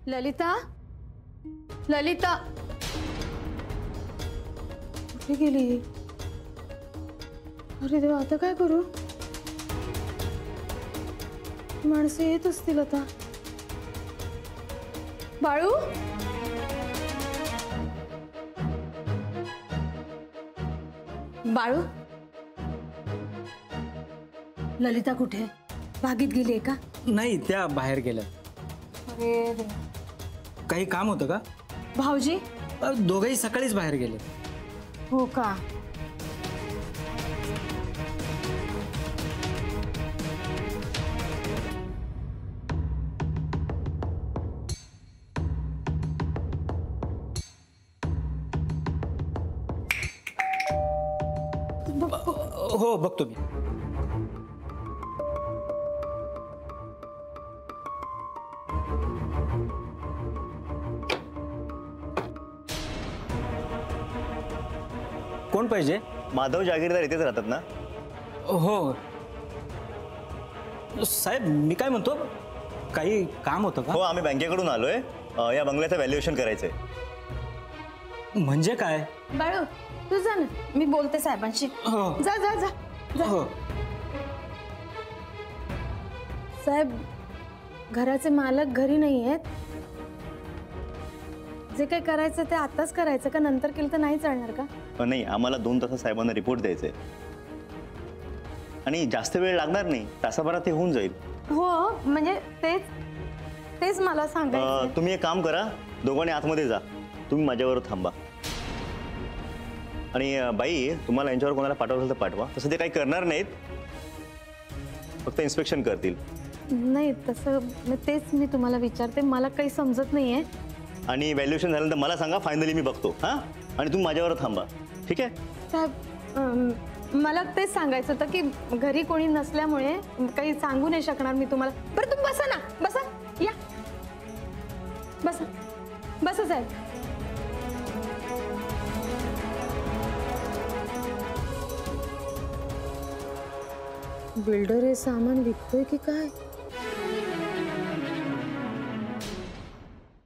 ललिता, ललिता कुठे गेली? अरे देवा, आता काय करू? माणसं येत असतील आता. बाळू, बाळू, ललिता कुठे? बागेत गेली का? नाही, त्या बाहेर गेल्या. अरे देवा. काही काम होतं का? भाऊजी? दोघंही सकाळीच बाहेर गेले. हो का? हो, बघतो मी. कोण पाहिजे? माधव जागीरदार इथेच राहतात ना? हो साहेब, मी काय म्हणतो, काही काम होतं हो, का? आम्ही बँकेकडून आलोय. या बंगल्याचं व्हॅल्युएशन करायचंय. म्हणजे काय? बाळू, तू जा ना, मी बोलते साहेबांशी. हो. जा जा जा जा. हो. साहेब, घराचे मालक घरी नाही आहेत. जे काही करायचं ते आताच करायचं का? नंतर केलं तर नाही चालणार का? नाही, आम्हाला 2 तासात साहेबांना रिपोर्ट द्यायचे आणि जास्त वेळ लागणार नाही, तासाभरात ते होऊन जाईल. हो, म्हणजे तेच तेच मला सांगायचं. तुम्ही एक काम करा, दोघांनी आतमध्ये जा, तुम्ही माझ्यावर थांबा. आणि बाई, तुम्हाला यांच्यावर कोणाला पाठवायचं तर पाठवा. तसं ते काही करणार नाहीत, फक्त इन्स्पेक्शन करतील. नाही, तसं तेच मी तुम्हाला विचारते, मला काही समजत नाहीये. आणि व्हॅल्युएशन झाल्यानंतर मला सांगा, फायनली मी बघतो. हां, आणि तुम्ही माझ्यावर थांबा, ठीक आहे? साहेब, मला तेच सांगायचं होतं की घरी कोणी नसल्यामुळे काही सांगू नाही शकणार मी तुम्हाला. बरं, तुम्ही बसा ना, बसा, या, बसा बसा साहेब. बिल्डर हे सामान विकतोय की काय?